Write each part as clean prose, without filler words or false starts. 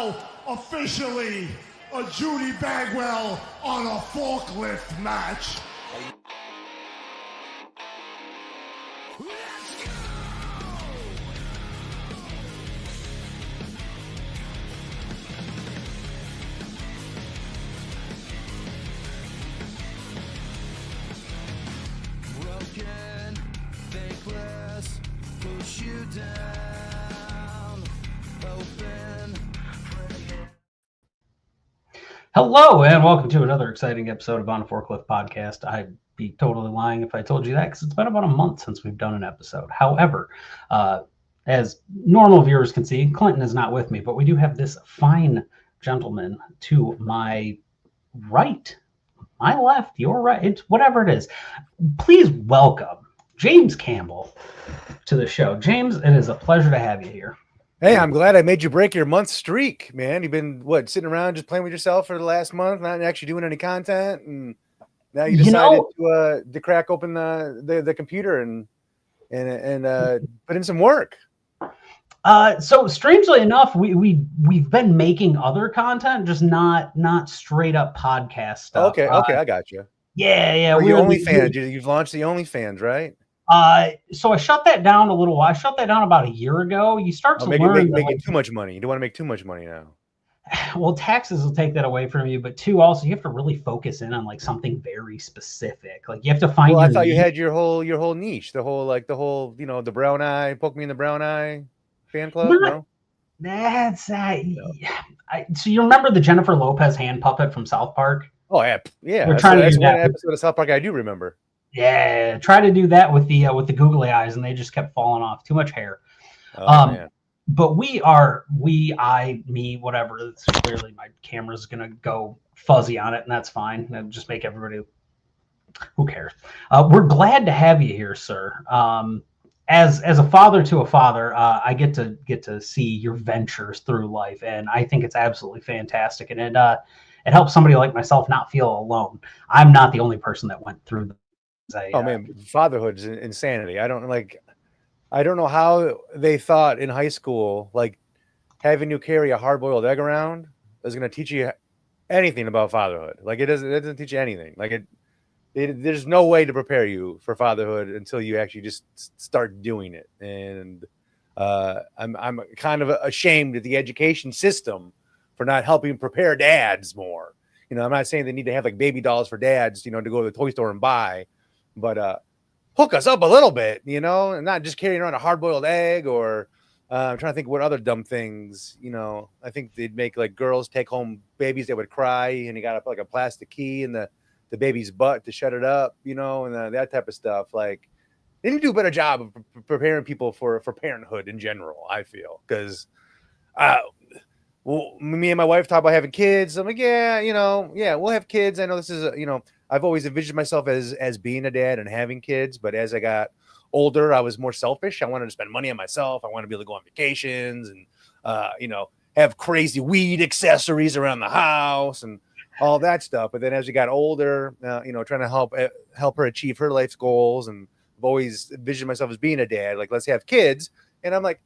now officially a Judy Bagwell on a forklift match. Broken, thankless, push you down, open. Hello, and welcome to another exciting episode of On A Forklift podcast. I'd be totally lying if I told you that, because it's been about a month since we've done an episode. However, as normal viewers can see, Clinton is not with me, but we do have this fine gentleman to my right, my left, your right, it's whatever it is. Please welcome James Campbell to the show. James, it is a pleasure to have you here. Hey, I'm glad I made you break your month streak, man. You've been sitting around just playing with yourself for the last month, not actually doing any content, and now you decided to crack open the computer and put in some work. So strangely enough, we've been making other content, just not straight up podcast stuff. Okay, I got you. Yeah. We're OnlyFans. You've launched the OnlyFans, right? So I shut that down a little while. I shut that down about a year ago. You start to learn making too much money. You don't want to make too much money now. Well, taxes will take that away from you, but two, also you have to really focus in on like something very specific. Like you have to find. Well, I thought you had your whole niche, the whole the brown eye, poke me in the brown eye fan club. No, that's so you remember the Jennifer Lopez hand puppet from South Park? Oh yeah. We're trying to do that. One episode of South Park I do remember. Yeah, try to do that with the googly eyes, and they just kept falling off. Too much hair. Man. But me, whatever. It's clearly my camera's gonna go fuzzy on it, and that's fine. That'll just make everybody. Who cares? We're glad to have you here, sir. As a father to a father, I get to see your ventures through life, and I think it's absolutely fantastic. And it helps somebody like myself not feel alone. I'm not the only person that went through the. Man, fatherhood is insanity. I don't know how they thought in high school, like having you carry a hard-boiled egg around is going to teach you anything about fatherhood. Like it doesn't teach you anything. Like there's no way to prepare you for fatherhood until you actually just start doing it. And I'm kind of ashamed at the education system for not helping prepare dads more. I'm not saying they need to have like baby dolls for dads, to go to the toy store and buy. But hook us up a little bit, and not just carrying around a hard-boiled egg or I'm trying to think what other dumb things, I think they'd make like girls take home babies that would cry and you got to put like a plastic key in the baby's butt to shut it up, and that type of stuff. Like they need to do a better job of preparing people for parenthood in general, I feel, because me and my wife talk about having kids. I'm like, we'll have kids. I know this is I've always envisioned myself as being a dad and having kids, but as I got older, I was more selfish. I wanted to spend money on myself. I wanted to be able to go on vacations and, have crazy weed accessories around the house and all that stuff. But then as we got older, trying to help her achieve her life's goals. And I've always envisioned myself as being a dad. Like, let's have kids. And I'm like,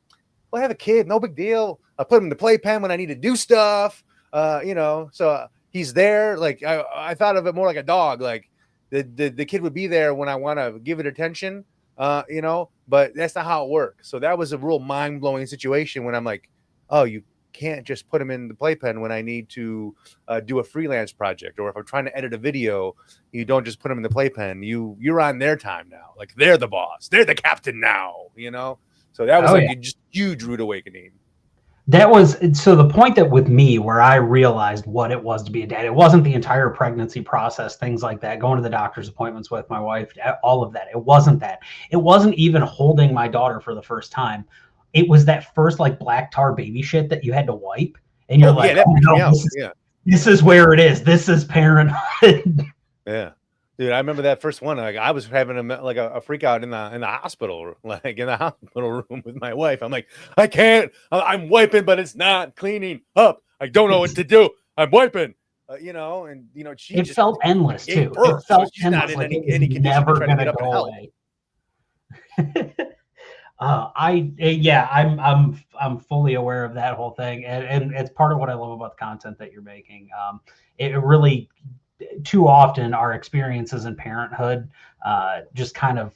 well, have a kid. No big deal. I put him in the playpen when I need to do stuff, so he's there. Like I thought of it more like a dog. Like the kid would be there when I want to give it attention, but that's not how it works. So that was a real mind-blowing situation when I'm like, oh, you can't just put him in the playpen when I need to do a freelance project, or if I'm trying to edit a video, you don't just put him in the playpen. You're on their time now. Like they're the boss. They're the captain now, So that was a just huge rude awakening. That was so the point that with me where I realized what it was to be a dad. It wasn't the entire pregnancy process, things like that, going to the doctor's appointments with my wife, all of that. It wasn't that. It wasn't even holding my daughter for the first time. It was that first like black tar baby shit that you had to wipe. And you're this is where it is. This is parenthood. Yeah. Dude, I remember that first one. Like I was having a freak out in the hospital, like in the hospital room with my wife. I'm like, I can't. I'm wiping, but it's not cleaning up. I don't know what to do. I'm wiping, she. It felt endless too. It felt endless. Not in any condition never to try to get up and help. I'm fully aware of that whole thing, and it's part of what I love about the content that you're making. It really, too often, our experiences in parenthood just kind of,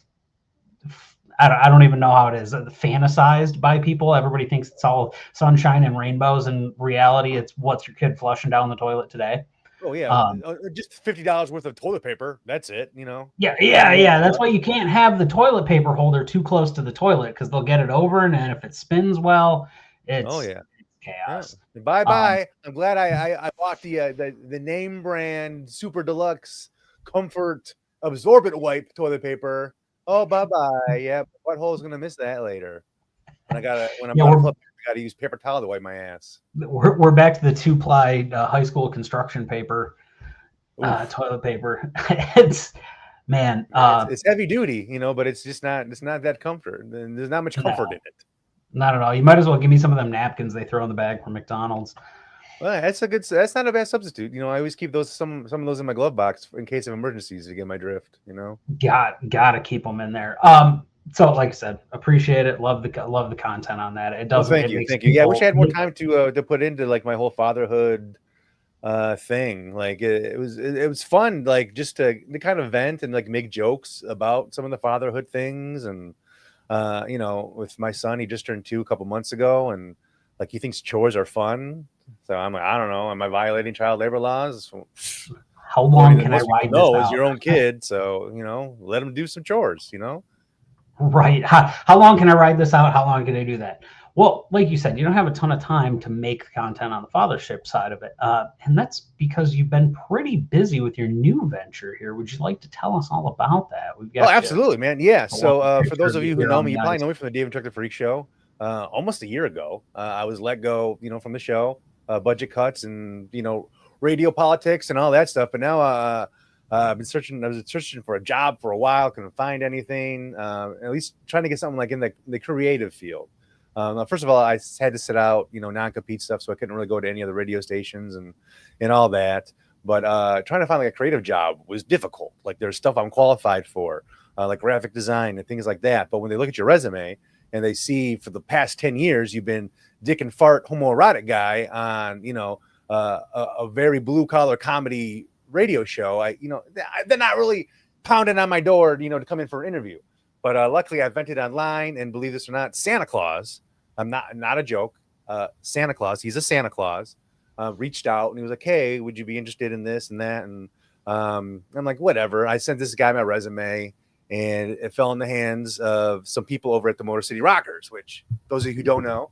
I don't even know how it is, fantasized by people. Everybody thinks it's all sunshine and rainbows. In reality, it's what's your kid flushing down the toilet today. Oh yeah, just $50 worth of toilet paper. That's it. Yeah. That's why you can't have the toilet paper holder too close to the toilet because they'll get it over, and then if it spins well, it's chaos. Yeah. Bye. I'm glad I bought the name brand super deluxe comfort absorbent wipe toilet paper. Oh, bye. Yeah, butthole's gonna miss that later. And when I'm I gotta use paper towel to wipe my ass. We're back to the 2-ply high school construction paper, toilet paper. It's heavy duty, but it's not that comfort. There's not much comfort in it. Not at all. You might as well give me some of them napkins they throw in the bag from McDonald's. Well, that's not a bad substitute. I always keep some of those in my glove box in case of emergencies, to get my drift. Gotta keep them in there. So like I said, appreciate it. Love the content on that. It doesn't. Thank you. Yeah, I wish I had more time to put into like my whole fatherhood thing. Like it was fun, like just to kind of vent and like make jokes about some of the fatherhood things. And with my son, he just turned 2 a couple months ago, and like he thinks chores are fun. So I'm like, I don't know, am I violating child labor laws? How long can I ride this out? It's your own kid, so let him do some chores. Right. How long can I ride this out? How long can I do that? Well, like you said, you don't have a ton of time to make content on the fathership side of it. And that's because you've been pretty busy with your new venture here. Would you like to tell us all about that? We've got absolutely, man. Yeah. So for those of you who know me, you probably know me from the Dave and Chuck the Freak Show. Almost a year ago, I was let go, from the show, budget cuts and, radio politics and all that stuff. But now I've been searching. I was searching for a job for a while. Couldn't find anything. At least trying to get something like in the creative field. First of all, I had to sit out, non-compete stuff, so I couldn't really go to any other radio stations and all that. But trying to find like a creative job was difficult. Like there's stuff I'm qualified for, like graphic design and things like that. But when they look at your resume and they see for the past 10 years you've been dick and fart homoerotic guy on, a very blue collar comedy radio show, they're not really pounding on my door, to come in for an interview. But luckily I vented online, and believe this or not, Santa Claus, I'm not a joke, Santa Claus, he's a Santa Claus, reached out and he was like, hey, would you be interested in this and that? And I'm like, whatever. I sent this guy my resume, and it fell in the hands of some people over at the Motor City Rockers, which those of you who don't know,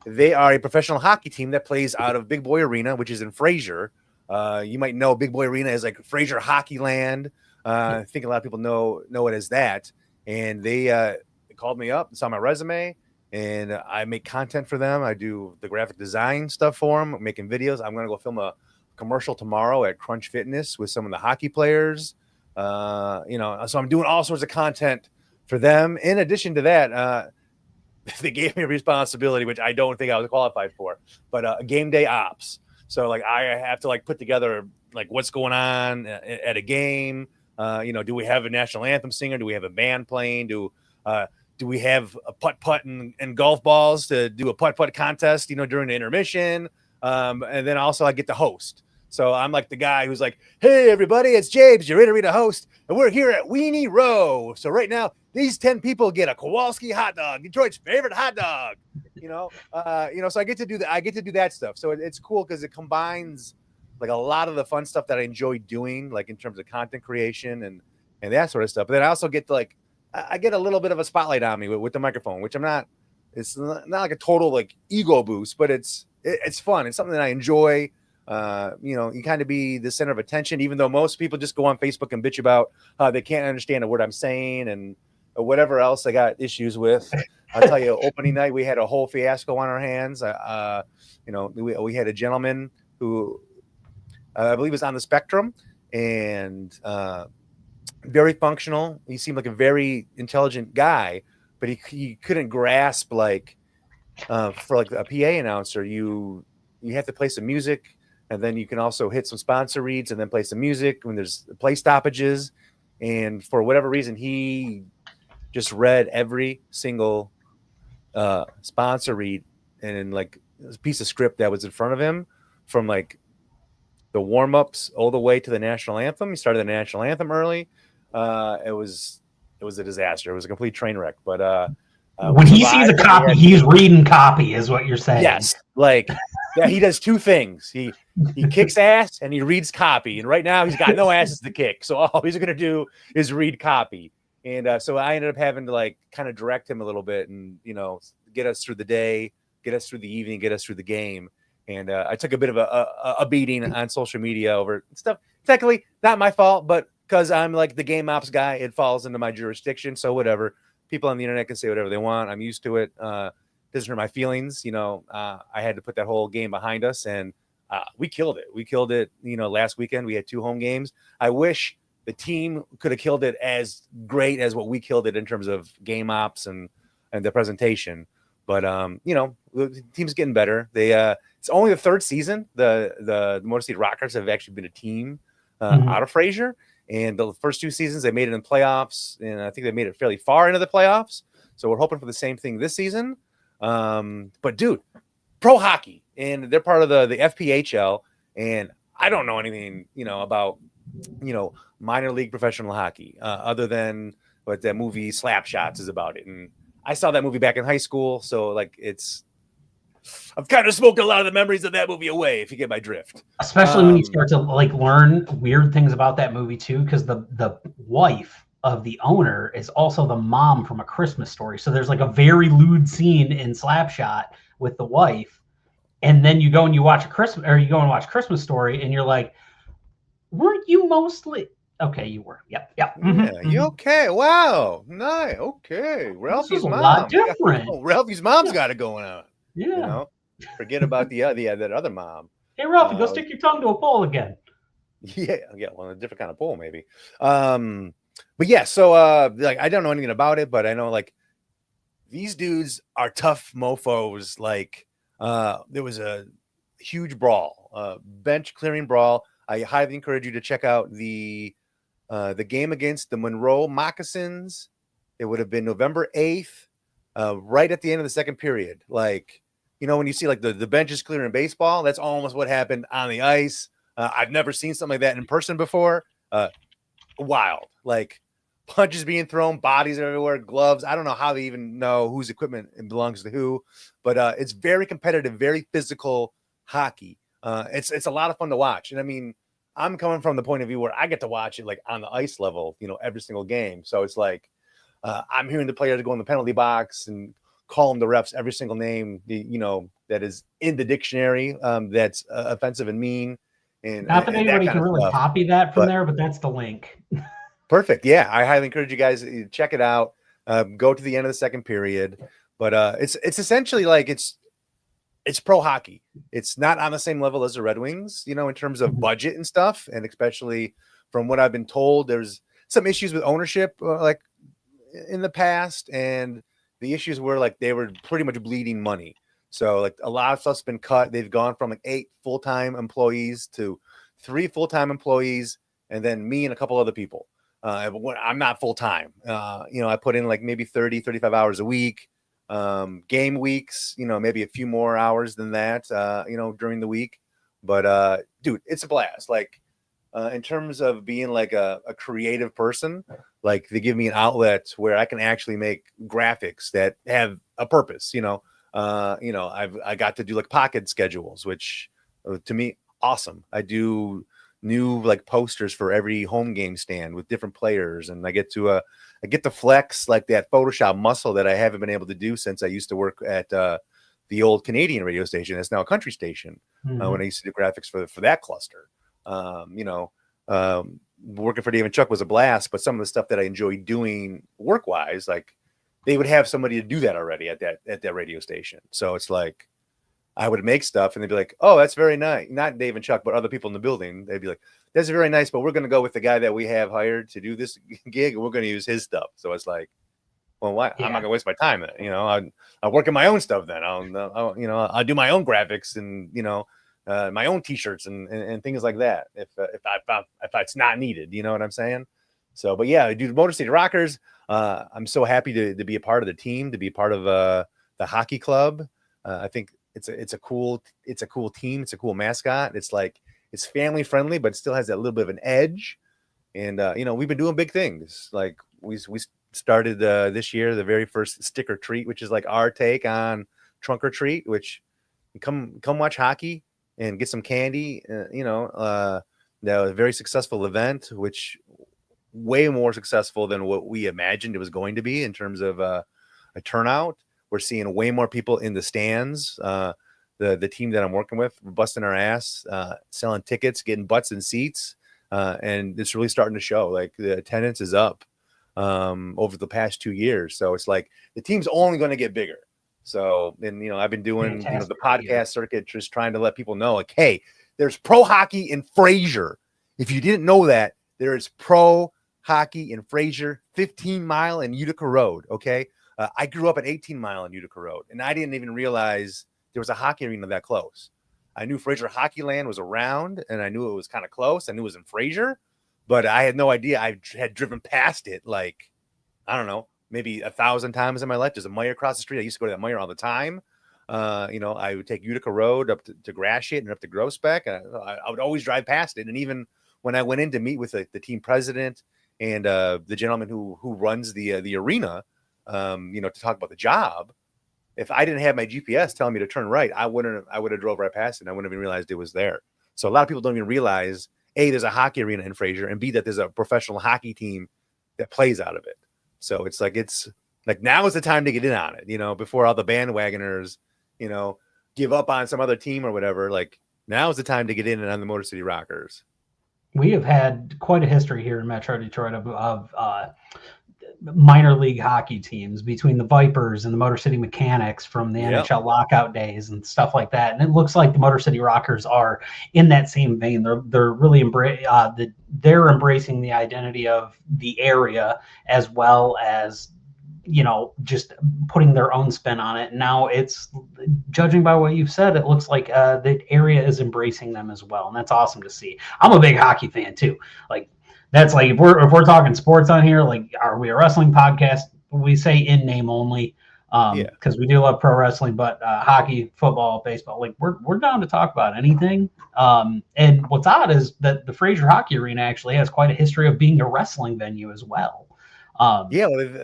they are a professional hockey team that plays out of Big Boy Arena, which is in Fraser. You might know Big Boy Arena is like Fraser Hockey Land. I think a lot of people know it as that. And they called me up and saw my resume, and I make content for them. I do the graphic design stuff for them, making videos. I'm going to go film a commercial tomorrow at Crunch Fitness with some of the hockey players. So I'm doing all sorts of content for them. In addition to that, they gave me a responsibility, which I don't think I was qualified for, but game day ops. So like I have to like put together like what's going on at a game. Do we have a national anthem singer? Do we have a band playing? Do we have a putt and golf balls to do a putt contest, during the intermission? And then also I get to host. So I'm like the guy who's like, hey, everybody, it's James, your interview host, and we're here at Weenie Row. So right now, these 10 people get a Kowalski hot dog, Detroit's favorite hot dog. So I get to do that. I get to do that stuff. So it's cool because it combines like a lot of the fun stuff that I enjoy doing, like in terms of content creation and that sort of stuff. But then I also get to I get a little bit of a spotlight on me with the microphone, which it's not like a total like ego boost, but it's fun. It's something that I enjoy. You kind of be the center of attention, even though most people just go on Facebook and bitch about how they can't understand a word I'm saying and whatever else I got issues with. I'll tell you, opening night, we had a whole fiasco on our hands. We had a gentleman who I believe was on the spectrum and very functional. He seemed like a very intelligent guy, but he couldn't grasp for like a PA announcer, you have to play some music, and then you can also hit some sponsor reads and then play some music when there's play stoppages. And for whatever reason, he just read every single sponsor read and like a piece of script that was in front of him from like the warm-ups all the way to the national anthem. He started the national anthem early. It was a disaster. It was a complete train wreck. But when he sees a copy, he's reading copy, is what you're saying. Yes, like yeah, he does two things. He kicks ass and he reads copy. And right now he's got no asses to kick, so all he's gonna do is read copy. And so I ended up having to like kind of direct him a little bit, and get us through the day, get us through the evening, get us through the game. And I took a bit of a beating on social media over stuff. Technically, not my fault, but because I'm like the game ops guy, it falls into my jurisdiction. So whatever. People on the internet can say whatever they want. I'm used to it. Doesn't hurt my feelings. I had to put that whole game behind us, and we killed it. We killed it. Last weekend we had 2 home games. I wish the team could have killed it as great as what we killed it in terms of game ops and the presentation. But the team's getting better. It's only the 3rd season. The Motor City Rockers have actually been a team out of Fraser. And the first 2 seasons, they made it in playoffs, and I think they made it fairly far into the playoffs. So we're hoping for the same thing this season. But dude, pro hockey, and they're part of the FPHL, and I don't know anything, about, minor league professional hockey, other than what that movie Slapshots is about it. And I saw that movie back in high school, so like I've kind of smoked a lot of the memories of that movie away, if you get my drift. Especially when you start to like learn weird things about that movie too, because the wife of the owner is also the mom from A Christmas Story. So there's like a very lewd scene in Slapshot with the wife, and then you go and watch Christmas Story, and you're like, weren't you mostly okay? You were, yep. Yeah, you okay? Wow, nice. Okay, Ralphie's mom. A lot different. Ralphie's mom's got it going on. Yeah. Forget about that other mom. Hey, Ralphie, go stick your tongue to a pole again. Yeah, well, a different kind of pole, maybe. But yeah, so like I don't know anything about it, but I know like these dudes are tough mofos. Like there was a huge brawl, bench clearing brawl. I highly encourage you to check out the game against the Monroe Moccasins. It would have been November 8th, right at the end of the second period. Like, when you see like the benches clear in baseball, that's almost what happened on the ice. I've never seen something like that in person before. Wild, like punches being thrown, bodies everywhere, gloves. I don't know how they even know whose equipment belongs to who, but it's very competitive, very physical hockey. It's a lot of fun to watch. And I mean, I'm coming from the point of view where I get to watch it like on the ice level, every single game. So it's like I'm hearing the players go in the penalty box and calling the refs every single name, that is in the dictionary, that's offensive and mean. And not that anybody can really copy that from there, but that's the link. Perfect. Yeah, I highly encourage you guys to check it out. Go to the end of the second period, but it's essentially like it's pro hockey. It's not on the same level as the Red Wings, in terms of budget and stuff, and especially from what I've been told, there's some issues with ownership, like in the past, and the issues were like they were pretty much bleeding money. So like a lot of stuff's been cut. They've gone from like 8 full-time employees to 3 full-time employees, and then me and a couple other people. I'm not full-time. I put in like maybe 30, 35 hours a week. Game weeks, maybe a few more hours than that, during the week. But dude, it's a blast. Like in terms of being like a creative person, like they give me an outlet where I can actually make graphics that have a purpose, I got to do like pocket schedules, which to me, awesome. I do new like posters for every home game stand with different players, and I get to flex like that Photoshop muscle that I haven't been able to do since I used to work at the old Canadian radio station. That's now a country station. When I used to do graphics for that cluster, working for Dave and Chuck was a blast, but some of the stuff that I enjoyed doing work wise, like they would have somebody to do that already at that radio station. So it's like I would make stuff and they'd be like, oh, that's very nice. Not Dave and Chuck, but other people in the building. They'd be like, that's very nice, but we're going to go with the guy that we have hired to do this gig, and we're going to use his stuff. So it's like, well, why? Yeah. I'm not going to waste my time. I'll work on my own stuff then. I'll do my own graphics and, my own T-shirts and things like that. If it's not needed, you know what I'm saying? So, but yeah, dude, Motor City Rockers. I'm so happy to be a part of the team, to be part of the hockey club. I think it's a cool team. It's a cool mascot. It's family friendly, but it still has that little bit of an edge. And we've been doing big things. Like we started this year the very first stick or treat, which is like our take on trunk or treat, which come watch hockey and get some candy. A very successful event, which way more successful than what we imagined it was going to be in terms of a turnout. We're seeing way more people in the stands. The team that I'm working with, we're busting our ass, selling tickets, getting butts in seats, and it's really starting to show. Like the attendance is up over the past 2 years. So it's like the team's only going to get bigger. So, and I've been doing the podcast circuit, just trying to let people know, like, hey, there's pro hockey in Fraser. If you didn't know that, there is pro hockey in Fraser, 15 Mile and Utica Road. Okay. I grew up at 18 Mile and Utica Road, and I didn't even realize there was a hockey arena that close. I knew Fraser Hockey Land was around, and I knew it was kind of close. I knew it was in Fraser, but I had no idea. I had driven past it like, I don't know, maybe 1,000 times in my life. There's a Meijer across the street. I used to go to that Meijer all the time. I would take Utica Road up to Gratiot and up to Groesbeck. I would always drive past it. And even when I went in to meet with the team president and the gentleman who runs the arena, to talk about the job, if I didn't have my GPS telling me to turn right, I would have drove right past it. And I wouldn't have even realized it was there. So a lot of people don't even realize, A, there's a hockey arena in Fraser, and B, that there's a professional hockey team that plays out of it. So it's like now is the time to get in on it, before all the bandwagoners, give up on some other team or whatever. Like now is the time to get in on the Motor City Rockers. We have had quite a history here in Metro Detroit of minor league hockey teams between the Vipers and the Motor City Mechanics from the NHL lockout days and stuff like that. And it looks like the Motor City Rockers are in that same vein. They're really they're embracing the identity of the area as well as just putting their own spin on it. Now it's, judging by what you've said, it looks like the area is embracing them as well. And that's awesome to see. I'm a big hockey fan too. Like, that's like, if we're talking sports on here, like, are we a wrestling podcast? We say in name only, because we do love pro wrestling, but hockey, football, baseball, like we're down to talk about anything. And what's odd is that the Fraser Hockey Arena actually has quite a history of being a wrestling venue as well. Well,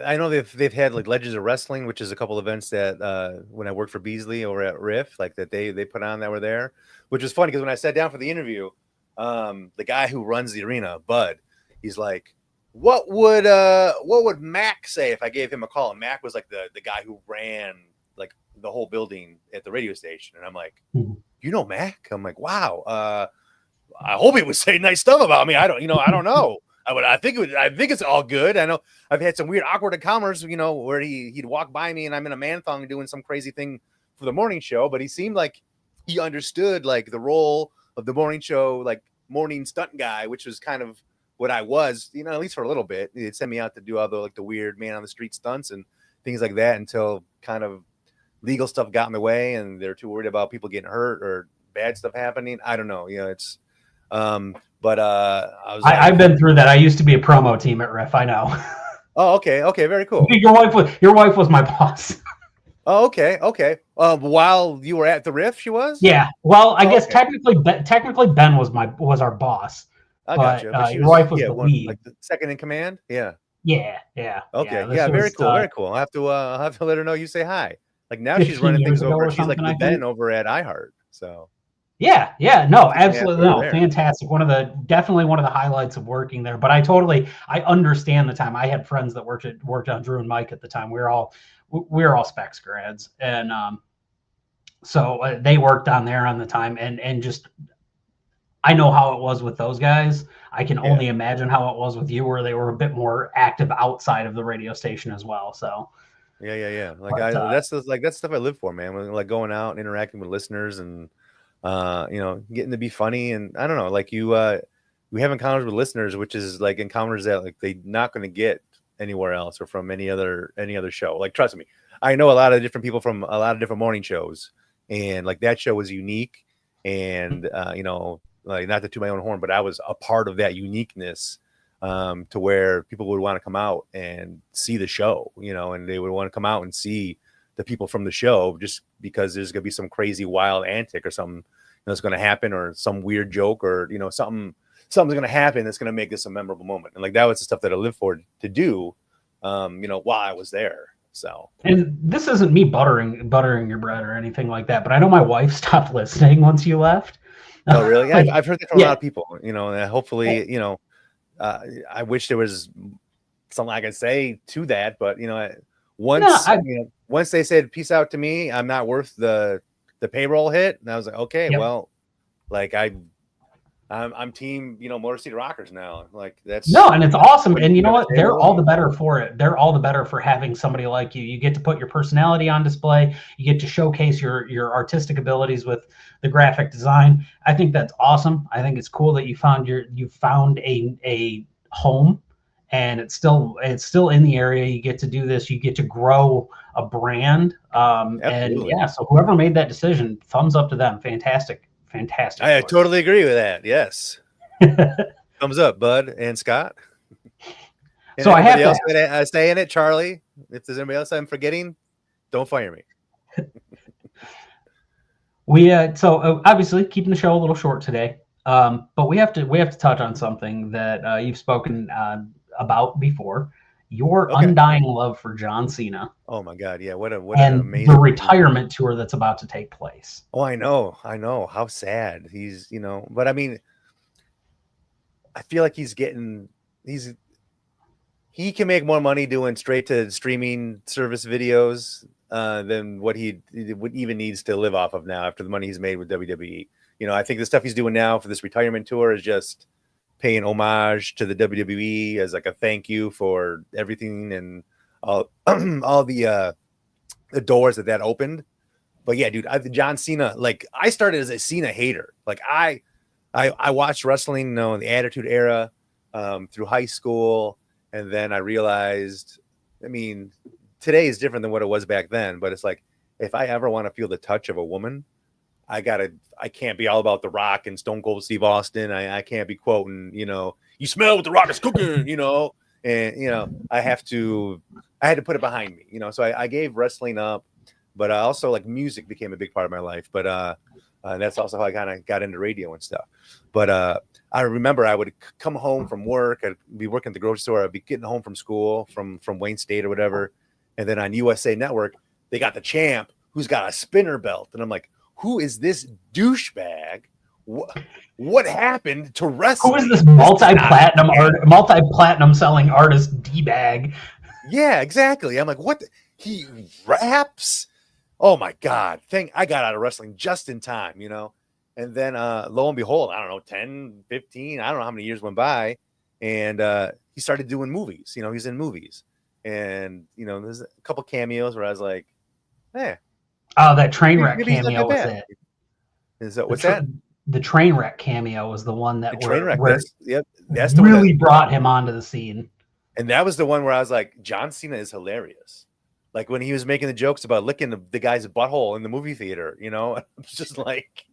I know they've had like Legends of Wrestling, which is a couple events that when I worked for Beasley over at Riff, like that they put on that were there, which was funny because when I sat down for the interview, the guy who runs the arena, Bud, he's like, what would Mac say if I gave him a call? And Mac was like the guy who ran like the whole building at the radio station. And I'm like, you know Mac? I'm like, wow. I hope he would say nice stuff about me. I don't know. I think it's all good. I know I've had some weird awkward encounters, where he'd walk by me and I'm in a man thong doing some crazy thing for the morning show, but he seemed like he understood like the role of the morning show, like morning stunt guy, which was kind of what I was, at least for a little bit. They'd send me out to do all the weird man on the street stunts and things like that until kind of legal stuff got in the way and they're too worried about people getting hurt or bad stuff happening. I don't know. It's but I've been through that. I used to be a promo team at Ref. I know. Oh, okay, very cool. Your wife was my boss. Oh, okay. While you were at the Riff, she was. Yeah. Well, I guess technically Ben was our boss. I got you. But your wife was the lead, like the second in command. Yeah. Yeah. Okay. Yeah. Very cool. Very cool. I'll have to let her know you say hi. Like now she's running things over. She's like the Ben over at iHeart. So. Yeah, no, absolutely, no, fantastic. Definitely one of the highlights of working there. But I understand the time. I had friends that worked on Drew and Mike at the time. We were all specs grads, and so they worked on there on the time, and just I know how it was with those guys. I can only imagine how it was with you, where they were a bit more active outside of the radio station as well. So. Yeah. Like that's stuff I live for, man. When, like going out and interacting with listeners and. Getting to be funny, and I don't know, like we have encounters with listeners, which is like encounters that like they're not going to get anywhere else or from any other show. Like, trust me, I know a lot of different people from a lot of different morning shows, and like that show was unique, and like not to toot my own horn, but I was a part of that uniqueness to where people would want to come out and see the show, and they would want to come out and see the people from the show just because there's going to be some crazy wild antic or something that's going to happen, or some weird joke, or something's going to happen that's going to make this a memorable moment. And like that was the stuff that I lived for to do, while I was there. So, and this isn't me buttering your bread or anything like that, but I know my wife stopped listening once you left. Oh, really? I've heard that from a lot of people. And hopefully, I wish there was something I could say to that, but once they said peace out to me, I'm not worth the payroll hit, and I was like, okay, well, like I'm team, Motor City Rockers now. Like that's and it's awesome. And you know what? They're all the better for it. They're all the better for having somebody like you. You get to put your personality on display. You get to showcase your artistic abilities with the graphic design. I think that's awesome. I think it's cool that you found a home, and it's still in the area. You get to do this. You get to grow a brand. And yeah, so whoever made that decision, thumbs up to them. Fantastic. I totally agree with that. Yes. Thumbs up, Bud and Scott. And so I have else to stay in it, Charlie. If there's anybody else I'm forgetting, don't fire me. So obviously keeping the show a little short today, but we have to touch on something that you've spoken about before. Your undying love for John Cena. Oh my God, yeah! What an amazing the retirement tour that's about to take place. Oh, I know. How sad he's. But I mean, I feel like he can make more money doing straight to streaming service videos than what he even needs to live off of now after the money he's made with WWE. I think the stuff he's doing now for this retirement tour is just paying homage to the WWE as like a thank you for everything and all the doors that opened. But yeah, dude, John Cena, like I started as a Cena hater. Like I watched wrestling, in the Attitude Era through high school. And then I realized, I mean, today is different than what it was back then, but it's like, if I ever want to feel the touch of a woman, I can't be all about The Rock and Stone Cold Steve Austin. I can't be quoting, you smell what The Rock is cooking, and, I had to put it behind me, so I gave wrestling up, but also like music became a big part of my life. But that's also how I kind of got into radio and stuff. But I remember I would come home from work. I'd be working at the grocery store. I'd be getting home from school from Wayne State or whatever. And then on USA Network, they got the champ who's got a spinner belt. And I'm like, who is this douchebag? What happened to wrestling? Who is this multi-platinum selling artist D-bag? Yeah, exactly. I'm like, what? He raps? Oh my God. I got out of wrestling just in time, And then lo and behold, I don't know, 10, 15, I don't know how many years went by. And he started doing movies. He's in movies. And, there's a couple cameos where I was like, eh. Oh, that train wreck cameo was it. Is that, what's that? The train wreck cameo was the one that that's the really brought him onto the scene. And that was the one where I was like, John Cena is hilarious. Like when he was making the jokes about licking the guy's butthole in the movie theater, I was just like,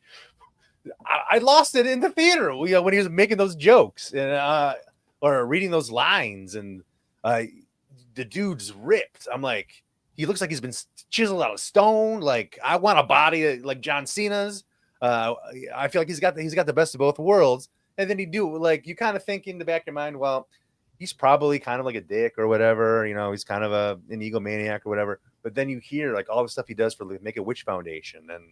I lost it in the theater when he was making those jokes and or reading those lines, and the dude's ripped. I'm like, he looks like he's been chiseled out of stone. Like I want a body like John Cena's. I feel like he's got the best of both worlds. And then you kind of think in the back of your mind, well, he's probably kind of like a dick or whatever, he's kind of an egomaniac or whatever. But then you hear like all the stuff he does for the Make-A-Wish Foundation. And,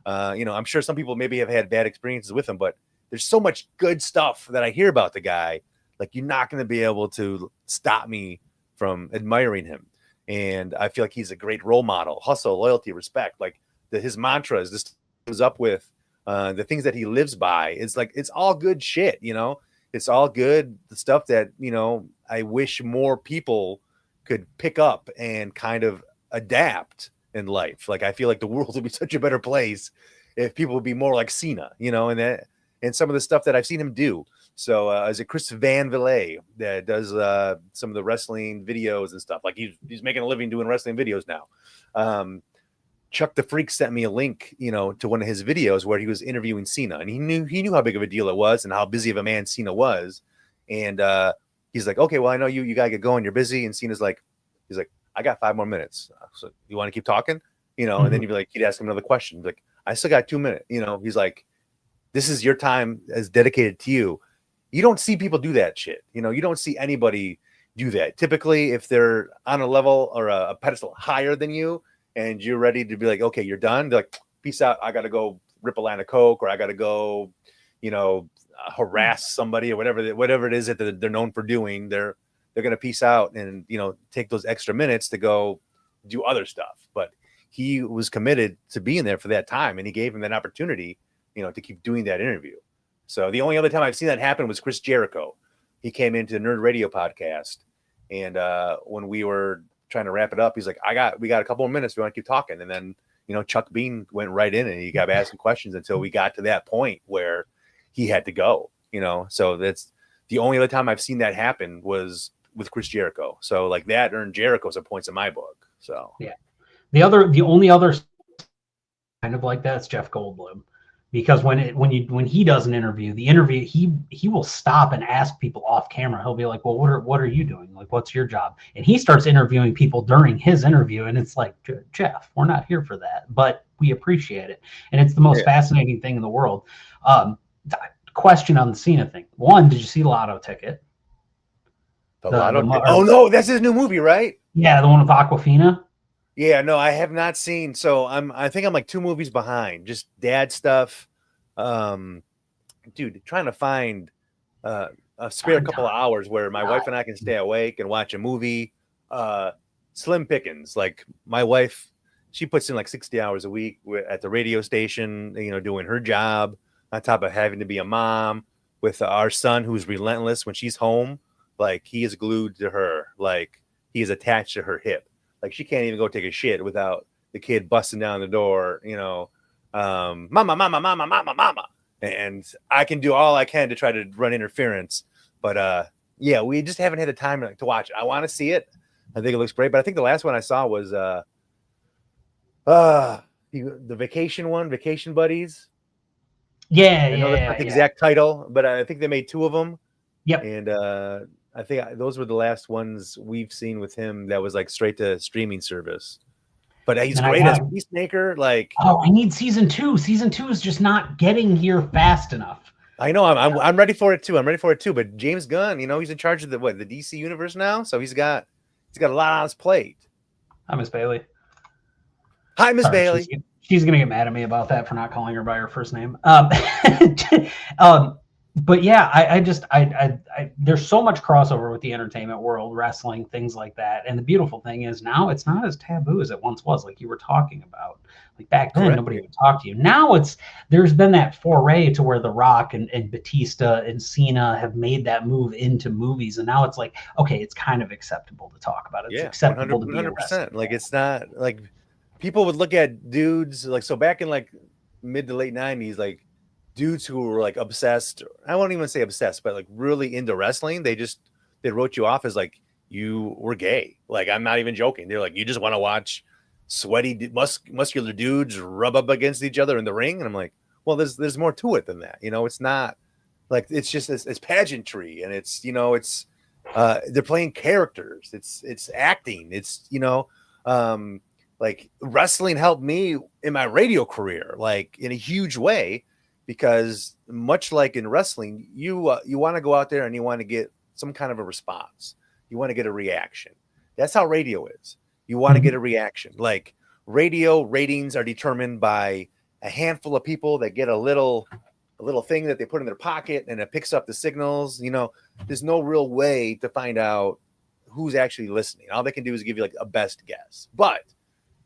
I'm sure some people maybe have had bad experiences with him, but there's so much good stuff that I hear about the guy. Like you're not going to be able to stop me from admiring him. And I feel like he's a great role model, hustle, loyalty, respect. Like his mantras, this comes up with the things that he lives by. It's like, it's all good shit, It's all good stuff that, I wish more people could pick up and kind of adapt in life. Like, I feel like the world would be such a better place if people would be more like Cena, and some of the stuff that I've seen him do. So is it Chris Van Villay that does some of the wrestling videos and stuff? Like he's making a living doing wrestling videos now. Chuck the Freak sent me a link, to one of his videos where he was interviewing Cena, and he knew how big of a deal it was and how busy of a man Cena was. And he's like, okay, well, I know you gotta get going. You're busy. And Cena's like, he's like, I got 5 more minutes. So you want to keep talking? You know, and then you'd be like, he'd ask him another question. He'd be like, I still got 2 minutes. You know, he's like, this is your time as dedicated to you. You don't see people do that shit. You know, you don't see anybody do that. Typically, if they're on a level or a pedestal higher than you and you're ready to be like, okay, you're done. They're like, peace out. I got to go rip a line of Coke, or I got to go, you know, harass somebody or whatever it is that they're known for doing. They're going to peace out and, you know, take those extra minutes to go do other stuff. But he was committed to being there for that time, and he gave him that opportunity, you know, to keep doing that interview. So the only other time I've seen that happen was Chris Jericho. He came into the Nerd Radio podcast, and when we were trying to wrap it up, he's like, we got a couple of minutes. We want to keep talking. And then, you know, Chuck Bean went right in and he got asking questions until we got to that point where he had to go, you know. So that's the only other time I've seen that happen was with Chris Jericho. So like that earned Jericho some points in my book. So yeah. The only other kind of like that's Jeff Goldblum, because when he does an interview, he will stop and ask people off camera. He'll be like, well, what are you doing? Like, what's your job? And he starts interviewing people during his interview, and it's like, Jeff, we're not here for that, but we appreciate it, and it's the most fascinating thing in the world. Question on the Cena thing. One, did you see Lotto Ticket? Oh no, that's his new movie, right? Yeah, the one with Aquafina. Yeah, no, I have not seen. So I think I'm like 2 movies behind. Just dad stuff. Dude, trying to find a spare couple of hours where my wife and I can stay awake and watch a movie. Slim pickings. Like my wife, she puts in like 60 hours a week at the radio station, you know, doing her job on top of having to be a mom with our son, who's relentless when she's home. Like he is glued to her. Like he is attached to her hip. Like she can't even go take a shit without the kid busting down the door, you know, mama. And I can do all I can to try to run interference. But yeah, we just haven't had the time to watch it. I want to see it. I think it looks great. But I think the last one I saw was the Vacation one, Vacation Buddies. Yeah, I know that's not the exact title, but I think they made 2 of them. Yep. And I think those were the last ones we've seen with him that was like straight to streaming service. But he's great as Peacemaker. Like, oh, I need season 2. Season 2 is just not getting here fast enough. I know. I'm ready for it too. But James Gunn, you know, he's in charge of the DC universe now, so he's got a lot on his plate. Hi, Miss Bailey. Hi, Miss Bailey. She's gonna get mad at me about that for not calling her by her first name. But yeah, I there's so much crossover with the entertainment world, wrestling, things like that. And the beautiful thing is now it's not as taboo as it once was, like you were talking about. Like back then, nobody would talk to you. Now there's been that foray to where The Rock and Batista and Cena have made that move into movies, and now it's like, okay, it's kind of acceptable to talk about it. It's acceptable to be 100%. Like it's not like people would look at dudes like, so back in like mid to late 90s, like dudes who were like obsessed, I won't even say obsessed, but like really into wrestling, they wrote you off as like you were gay. Like, I'm not even joking. They're like, you just want to watch sweaty muscular dudes rub up against each other in the ring. And I'm like, well, there's more to it than that. You know, it's not like, it's just it's pageantry, and it's, you know, it's they're playing characters, it's acting, it's, you know, like wrestling helped me in my radio career, like in a huge way, because much like in wrestling, you want to go out there and you want to get some kind of a response. You want to get a reaction. That's how radio is. You want to get a reaction. Like radio ratings are determined by a handful of people that get a little thing that they put in their pocket, and it picks up the signals. You know, there's no real way to find out who's actually listening. All they can do is give you like a best guess. But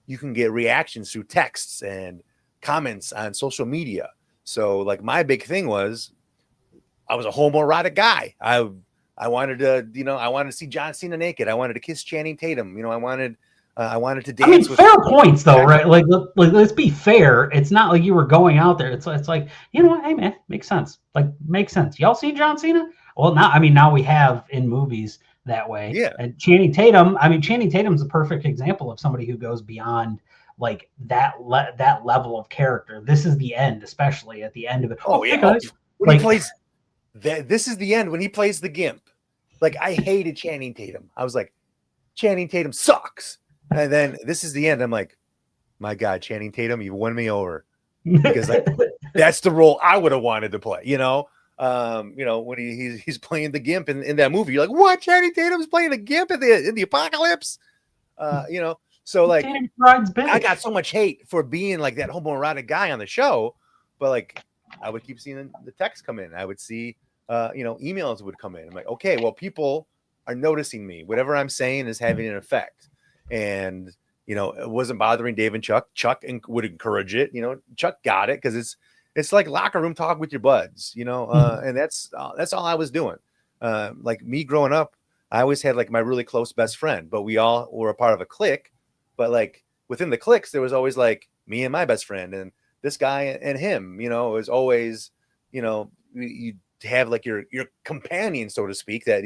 you can get reactions through texts and comments on social media. So like my big thing was, I was a homoerotic guy. I wanted to, you know, I wanted to see John Cena naked. I wanted to kiss Channing Tatum. You know, I wanted to dance. I mean, fair points though, right? Like, let's be fair. It's not like you were going out there. It's like, you know what? Hey man, makes sense. Like, makes sense. Y'all seen John Cena? Well, now we have in movies that way. Yeah. And Channing Tatum's a perfect example of somebody who goes beyond like that level of character. This is the end, especially at the end of it. Oh yeah. Guys. When he plays that, this is the end when he plays the gimp. Like I hated Channing Tatum. I was like, Channing Tatum sucks. And then this is the end. I'm like, my God, Channing Tatum, you won me over, because like that's the role I would have wanted to play. When he's playing the Gimp in that movie, you're like, what? Channing Tatum's playing the Gimp in the apocalypse. So like I got so much hate for being like that homoerotic guy on the show, but like I would keep seeing the text come in. I would see emails would come in. I'm like, okay, well, people are noticing me. Whatever I'm saying is having an effect. And it wasn't bothering Dave and Chuck. Chuck would encourage it. Chuck got it because it's like locker room talk with your buds. And that's all I was doing. Like me growing up, I always had like my really close best friend, but we all were a part of a clique. But like within the cliques, there was always like me and my best friend and this guy and him. It was always, you have like your companion, so to speak, that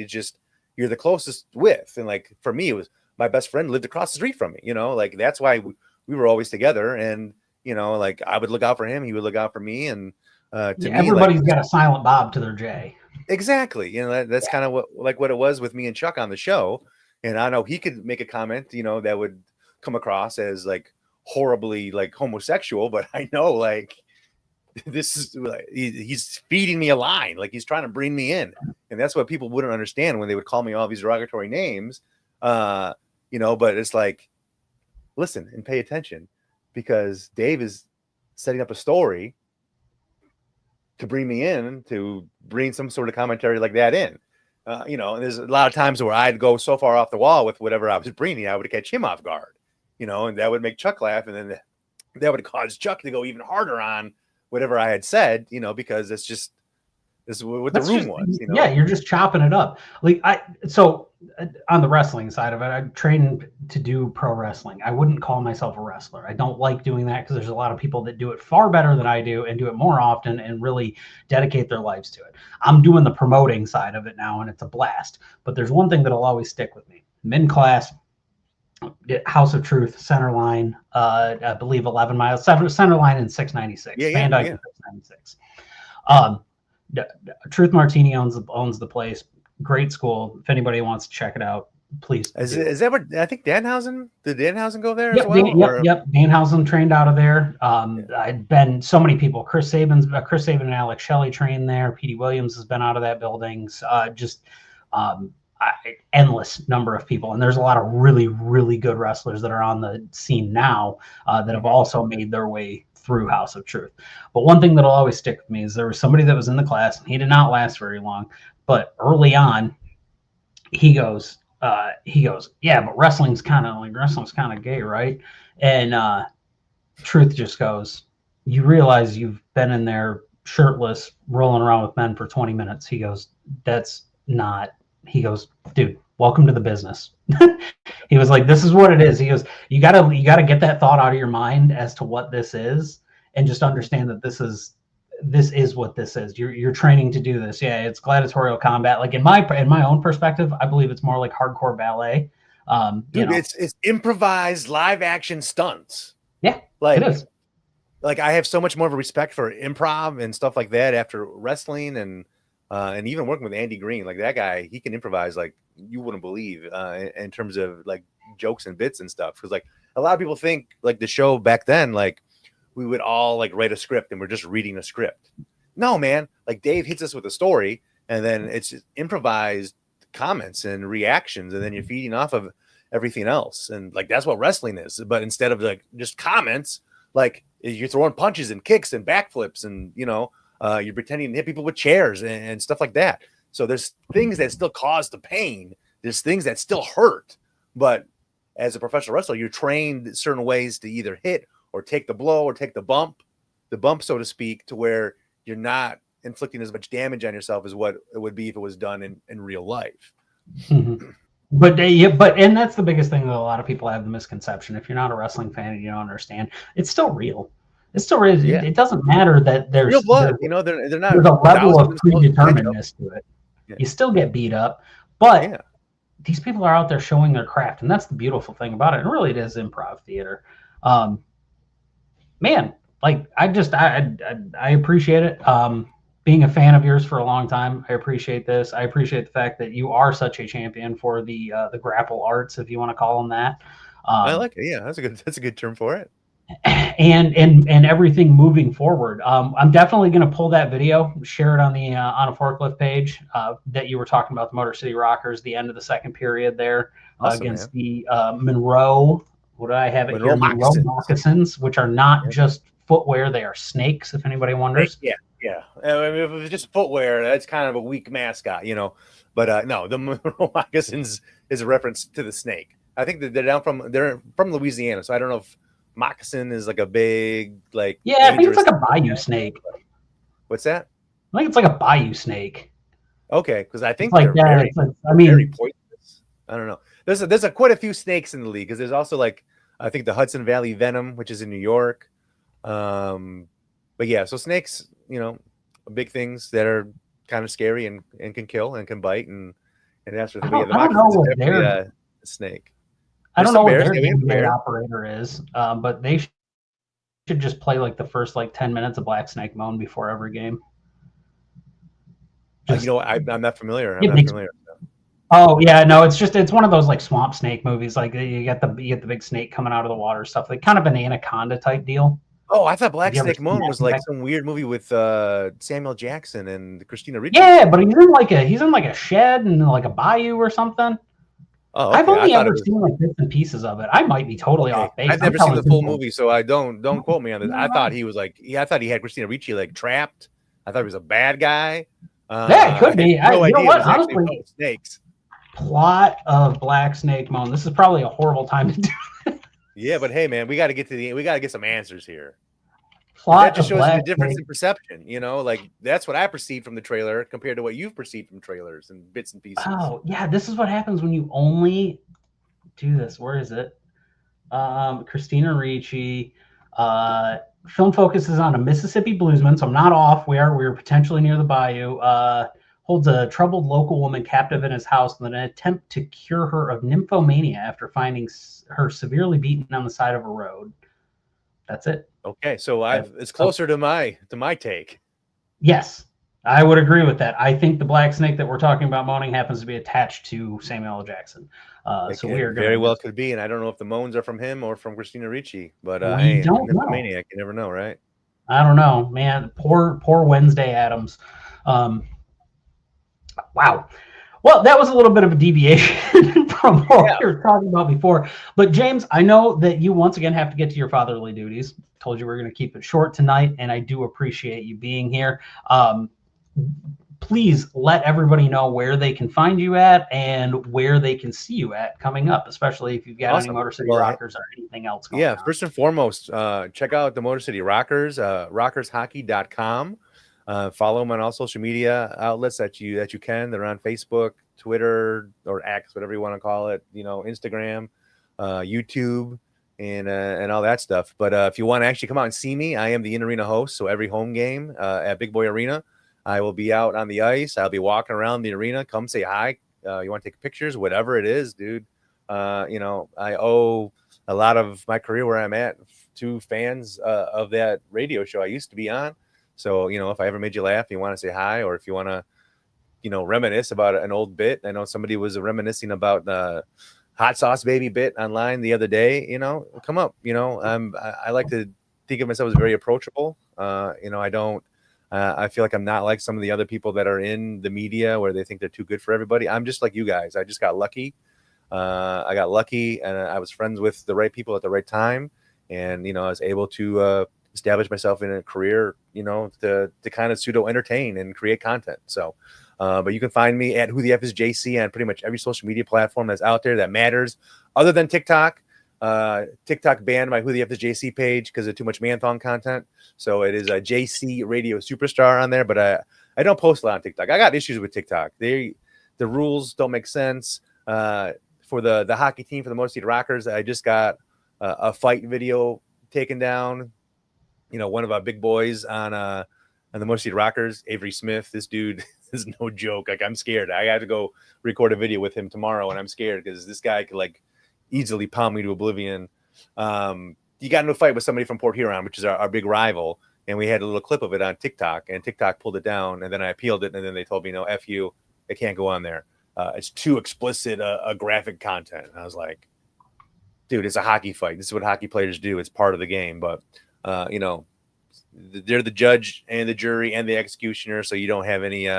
you're the closest with. And like for me, it was my best friend lived across the street from me. Like that's why we were always together. And like I would look out for him, he would look out for me. And everybody's got a silent Bob to their J. Exactly. That's kind of what it was with me and Chuck on the show. And I know he could make a comment, that would come across as like horribly like homosexual, but I know like this is he's feeding me a line, like he's trying to bring me in. And that's what people wouldn't understand when they would call me all these derogatory names. But it's like, listen and pay attention, because Dave is setting up a story to bring me in, to bring some sort of commentary like that in. And there's a lot of times where I'd go so far off the wall with whatever I was bringing, I would catch him off guard, and that would make Chuck laugh. And then that would cause Chuck to go even harder on whatever I had said, because this is what the room was. Yeah, you're just chopping it up. Like on the wrestling side of it, I trained to do pro wrestling. I wouldn't call myself a wrestler. I don't like doing that because there's a lot of people that do it far better than I do and do it more often and really dedicate their lives to it. I'm doing the promoting side of it now, and it's a blast. But there's one thing that'll always stick with me. Men class, House of Truth, center line, I believe 11 miles, center line in 696. Van Dyke in 696. Truth Martini owns the place. Great school. If anybody wants to check it out, please. Is that what I think Danhausen? Did Danhausen go there as well? Yep. Danhausen trained out of there. I'd been so many people. Chris Sabin and Alex Shelley trained there. Petey Williams has been out of that building. Endless number of people, and there's a lot of really, really good wrestlers that are on the scene now that have also made their way through House of Truth. But one thing that'll always stick with me is there was somebody that was in the class, and he did not last very long, but early on he goes, yeah, but wrestling's kind of gay, right? And Truth just goes, you realize you've been in there shirtless rolling around with men for 20 minutes. He goes, he goes, dude, welcome to the business. He was like, this is what it is. He goes, you gotta get that thought out of your mind as to what this is, and just understand that this is what this is. You're training to do this. Yeah, it's gladiatorial combat. Like in my own perspective, I believe it's more like hardcore ballet. Dude, it's improvised live action stunts. Yeah, like it is. Like I have so much more of a respect for improv and stuff like that after wrestling and even working with Andy Green. Like that guy, he can improvise like you wouldn't believe in terms of like jokes and bits and stuff. Because like a lot of people think like the show back then, like we would all like write a script and we're just reading a script. No, man, like Dave hits us with a story and then it's just improvised comments and reactions, and then you're feeding off of everything else. And like that's what wrestling is. But instead of like just comments, like you're throwing punches and kicks and backflips and you're pretending to hit people with chairs and stuff like that. So there's things that still cause the pain. There's things that still hurt. But as a professional wrestler, you're trained certain ways to either hit or take the blow or take the bump, so to speak, to where you're not inflicting as much damage on yourself as what it would be if it was done in real life. Mm-hmm. And that's the biggest thing that a lot of people have the misconception. If you're not a wrestling fan and you don't understand, it's still real. It still is. Yeah. It doesn't matter that there's real blood. They're not. There's a level of predeterminedness to it. Yeah. You still get beat up, but these people are out there showing their craft, and that's the beautiful thing about it. And really, it is improv theater. Man, like I appreciate it. being a fan of yours for a long time. I appreciate this. I appreciate the fact that you are such a champion for the grapple arts, if you want to call them that. I like it. Yeah, that's a good term for it. And everything moving forward. I'm definitely going to pull that video, share it on the On A Forklift page that you were talking about, the Motor City Rockers, the end of the second period there against the Monroe. What do I have it here? Monroe moccasins, which are not just footwear; they are snakes. If anybody wonders. Yeah. I mean, if it was just footwear, that's kind of a weak mascot, But no, the Monroe moccasins is a reference to the snake. I think that they're from Louisiana, so I don't know if moccasin is like a big I think it's like a bayou snake. What's that? I think it's like a bayou snake. Okay, because I think they're very poisonous. I don't know. There's quite a few snakes in the league because there's also I think the Hudson Valley Venom, which is in New York. But yeah, so snakes, big things that are kind of scary and can kill and can bite and that's what I don't know what a snake. I don't know what their day operator is, but they should just play the first 10 minutes of Black Snake Moan before every game. I'm not familiar. I'm not familiar. Oh yeah, no, it's one of those swamp snake movies. You get the big snake coming out of the water stuff, kind of an anaconda type deal. Oh, I thought Black Snake Moan was some weird movie with Samuel Jackson and Christina Ricci. Yeah, but he's in a shed and a bayou or something. Oh, okay. I've only ever seen bits and pieces of it. I might be totally off base. I've never seen the full movie, so I don't quote me on this. I thought he was I thought he had Christina Ricci trapped. I thought he was a bad guy. Yeah, it could be. I had no idea what? It was Honestly, snakes. Plot of Black Snake Moan. This is probably a horrible time to do it. Yeah, but hey, man, we got to get some answers here. Plot that just shows the difference Snake. In perception. That's what I perceived from the trailer compared to what you've perceived from trailers and bits and pieces. Oh yeah, this is what happens when you only do this. Where is it? Christina Ricci. Film focuses on a Mississippi bluesman, so I'm not off. We're potentially near the bayou. Holds a troubled local woman captive in his house in an attempt to cure her of nymphomania after finding her severely beaten on the side of a road. That's it. Okay, so it's closer to my take. Yes, I would agree with that. I think the Black Snake that we're talking about moaning happens to be attached to Samuel L. Jackson. So we are very well could be, and I don't know if the moans are from him or from Christina Ricci, but we don't know. Maniac, you never know, right? I don't know, man. Poor Wednesday Addams. Wow. Well, that was a little bit of a deviation from what we were talking about before. But James, I know that you once again have to get to your fatherly duties. Told you we are going to keep it short tonight, and I do appreciate you being here. Please let everybody know where they can find you at and where they can see you at coming up, especially if you've got any Motor City Rockers or anything else going on. First and foremost, check out the Motor City Rockers, rockershockey.com. Follow them on all social media outlets that you can. They're on Facebook, Twitter, or X, whatever you want to call it, Instagram, YouTube, and all that stuff. But if you want to actually come out and see me, I am the in-arena host. So every home game at Big Boy Arena, I will be out on the ice. I'll be walking around the arena. Come say hi. You want to take pictures, whatever it is, dude. I owe a lot of my career where I'm at to fans of that radio show I used to be on. So, if I ever made you laugh, you want to say hi, or if you want to, reminisce about an old bit. I know somebody was reminiscing about the hot sauce baby bit online the other day, come up, I like to think of myself as very approachable. I feel like I'm not like some of the other people that are in the media where they think they're too good for everybody. I'm just like you guys. I just got lucky. I got lucky and I was friends with the right people at the right time. And, I was able to, establish myself in a career, to kind of pseudo entertain and create content. So, but you can find me at WhothefisJC on pretty much every social media platform that's out there that matters, other than TikTok. TikTok banned my WhothefisJC page because of too much man-thong content. So it is a JC Radio Superstar on there, but I don't post a lot on TikTok. I got issues with TikTok. The rules don't make sense. For the hockey team, for the Motor City Rockers, I just got a fight video taken down. One of our big boys on the Motor City Rockers, Avery Smith. This dude is no joke. I'm scared. I got to go record a video with him tomorrow, and I'm scared because this guy could easily pound me to oblivion. You got into a fight with somebody from Port Huron, which is our big rival. and we had a little clip of it on TikTok, and TikTok pulled it down, and then I appealed it, and then they told me, no, F you, it can't go on there. It's too explicit, graphic content. And I was like, dude, it's a hockey fight. This is what hockey players do. It's part of the game. But, you know, they're the judge and the jury and the executioner, so you don't have any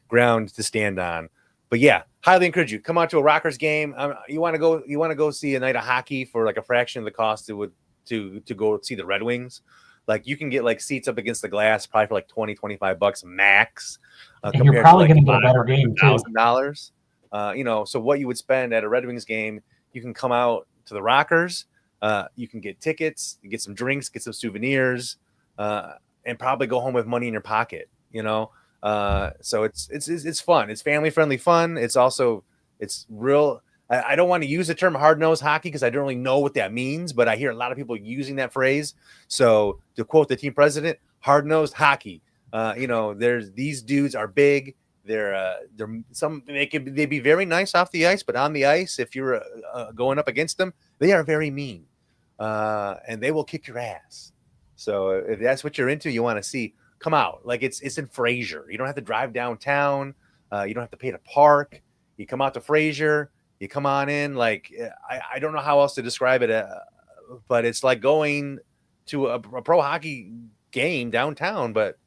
ground to stand on. But yeah, highly encourage you. Come out to a Rockers game. You want to go see a night of hockey for like a fraction of the cost it would to go see the Red Wings. Like you can get like seats up against the glass probably for like $20-25 max. And you're probably going to get a better game too. $1,000. You know, so what you would spend at a Red Wings game, you can come out to the Rockers. You can get tickets, get some drinks, get some souvenirs, and probably go home with money in your pocket. You know, so it's fun. It's family friendly fun. It's also it's real. I don't want to use the term hard-nosed hockey because I don't really know what that means, but I hear a lot of people using that phrase. So to quote the team president, hard-nosed hockey. You know, these dudes are big. They'd be very nice off the ice, but on the ice, if you're going up against them, they are very mean, and they will kick your ass. So if that's what you're into, you want to see, come out. Like it's in Fraser. You don't have to drive downtown. You don't have to pay to park. You come out to Fraser. You come on in. Like I don't know how else to describe it, but it's like going to a pro hockey game downtown, but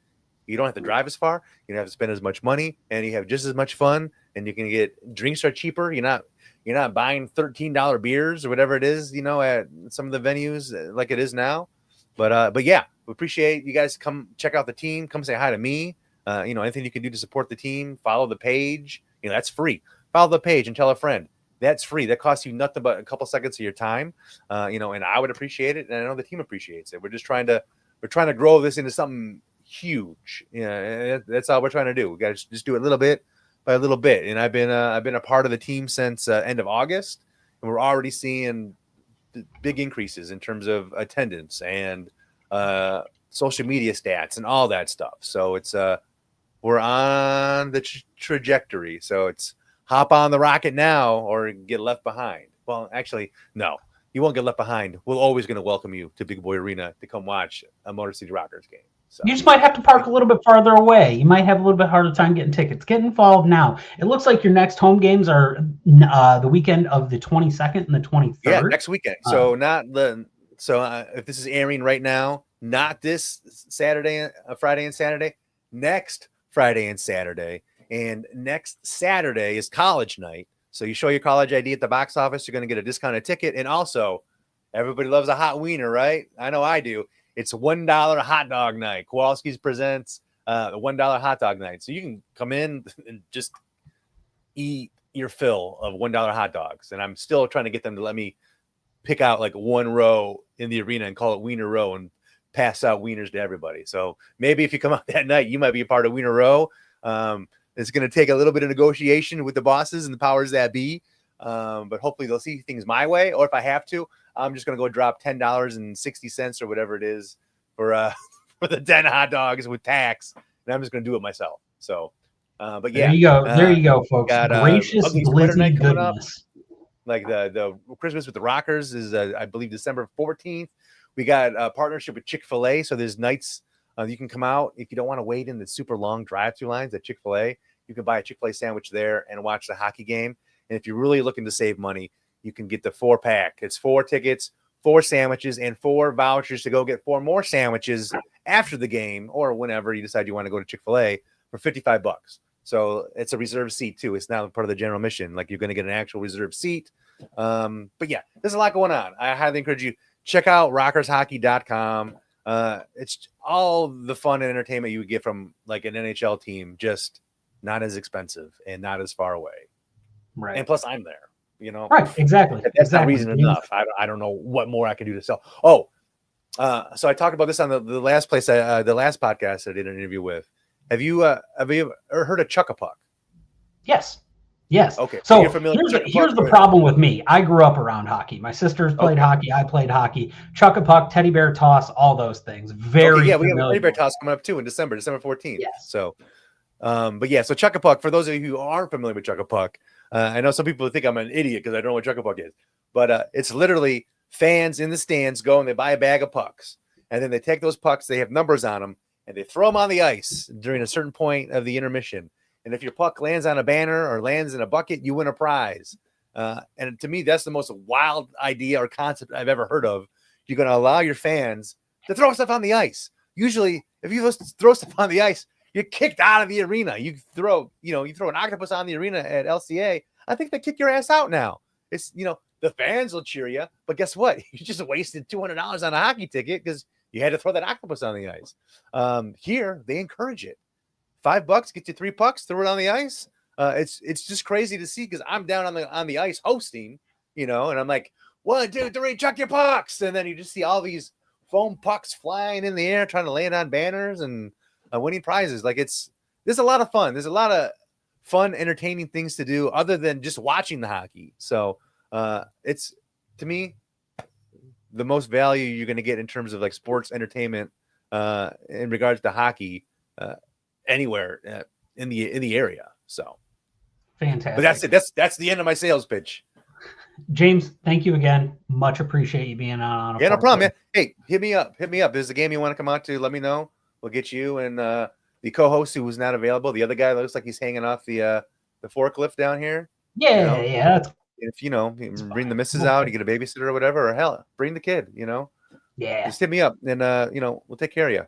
you don't have to drive as far. You don't have to spend as much money, and you have just as much fun. And you can get drinks are cheaper. You're not buying $13 beers or whatever it is, you know, at some of the venues like it is now. But yeah, we appreciate you guys. Come check out the team. Come say hi to me. You know, anything you can do to support the team. Follow the page. You know, that's free. Follow the page and tell a friend. That's free. That costs you nothing but a couple seconds of your time. You know, and I would appreciate it, and I know the team appreciates it. We're trying to grow this into something huge. Yeah, that's all we're trying to do. We got to just do it little bit by a little bit. And I've been a part of the team since end of August, and we're already seeing big increases in terms of attendance and social media stats and all that stuff. So it's we're on the trajectory. So it's hop on the rocket now or get left behind. Well, actually, no, you won't get left behind. We're always going to welcome you to Big Boy Arena to come watch a Motor City Rockers game. So. You just might have to park a little bit farther away. You might have a little bit harder time getting tickets. Get involved now. It looks like your next home games are the weekend of the 22nd and the 23rd. Yeah, next weekend. So if this is airing right now, not this Saturday, Friday and Saturday, next Friday and Saturday. And next Saturday is college night. So you show your college ID at the box office, you're going to get a discounted ticket. And also, everybody loves a hot wiener, right? I know I do. It's $1 hot dog night. Kowalski's presents the $1 hot dog night. So you can come in and just eat your fill of $1 hot dogs. And I'm still trying to get them to let me pick out like one row in the arena and call it Wiener Row and pass out wieners to everybody. So maybe if you come out that night, you might be a part of Wiener Row. It's going to take a little bit of negotiation with the bosses and the powers that be. But hopefully they'll see things my way. Or if I have to, I'm just going to go drop $10.60 or whatever it is for the 10 hot dogs with tax. And I'm just going to do it myself. So, but yeah. There you go, folks. Got, Gracious blizzy goodness. Like the Christmas with the Rockers is, I believe, December 14th. We got a partnership with Chick-fil-A. So there's nights you can come out. If you don't want to wait in the super long drive-through lines at Chick-fil-A, you can buy a Chick-fil-A sandwich there and watch the hockey game. And if you're really looking to save money, you can get the 4-pack. It's 4 tickets, 4 sandwiches, and 4 vouchers to go get 4 more sandwiches after the game or whenever you decide you want to go to Chick-fil-A for $55. So it's a reserved seat too. It's now part of the general mission. Like you're going to get an actual reserved seat. But yeah, there's a lot going on. I highly encourage you check out rockershockey.com. It's all the fun and entertainment you would get from like an NHL team, just not as expensive and not as far away. Right. And plus I'm there, you know? Right. Exactly. That's not reason enough. I don't know what more I can do to sell. Oh, so I talked about this on the last place, the last podcast I did an interview with. Have you ever heard of Chuck-a-Puck? Yes. Yes. Okay. So you're familiar here's the problem with me. I grew up around hockey. My sisters played hockey. I played hockey. Chuck-a-Puck, teddy bear toss, all those things. Very yeah, we have a teddy bear toss coming up too in December 14th. Yes. So, but yeah, so Chuck-a-Puck, for those of you who aren't familiar with Chuck-a-Puck, I know some people think I'm an idiot because I don't know what Chuck-a-Puck is, but it's literally fans in the stands go and they buy a bag of pucks and then they take those pucks, they have numbers on them, and they throw them on the ice during a certain point of the intermission. And if your puck lands on a banner or lands in a bucket, you win a prize. And to me, that's the most wild idea or concept I've ever heard of. You're going to allow your fans to throw stuff on the ice. Usually, if you throw stuff on the ice, you're kicked out of the arena. You throw an octopus on the arena at LCA. I think they kick your ass out now. It's, the fans will cheer you, but guess what? You just wasted $200 on a hockey ticket because you had to throw that octopus on the ice. Here, they encourage it. $5 get you 3 pucks, throw it on the ice. It's just crazy to see because I'm down on the ice hosting, and I'm like, 1, 2, 3, chuck your pucks, and then you just see all these foam pucks flying in the air, trying to land on banners and winning prizes. Like there's a lot of fun. There's a lot of fun, entertaining things to do other than just watching the hockey. So it's, to me, the most value you're going to get in terms of like sports entertainment in regards to hockey anywhere in the area. So fantastic. But that's it. That's the end of my sales pitch. James, thank you again. Much appreciate you being on. Yeah, no problem, man. Hey, hit me up. If there's a game you want to come out to, let me know. We'll get you and the co-host who was not available. The other guy looks like he's hanging off the forklift down here. Yeah, yeah. If bring the missus out, you get a babysitter or whatever, or hell, bring the kid. Yeah. Just hit me up, and we'll take care of you.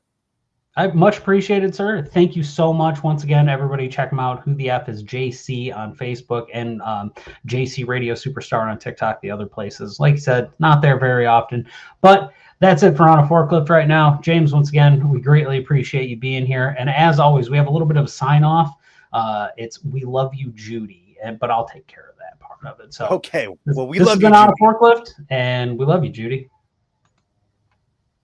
I much appreciated, sir. Thank you so much. Once again, everybody check him out. Who the F is JC on Facebook and JC Radio Superstar on TikTok, the other places. Like I said, not there very often. But that's it for On A Forklift right now. James, once again, we greatly appreciate you being here. And as always, we have a little bit of a sign-off. It's "We love you, Judy," but I'll take care of that part of it. So okay. Well, we this love has you, been On A Judy. Forklift, and we love you, Judy.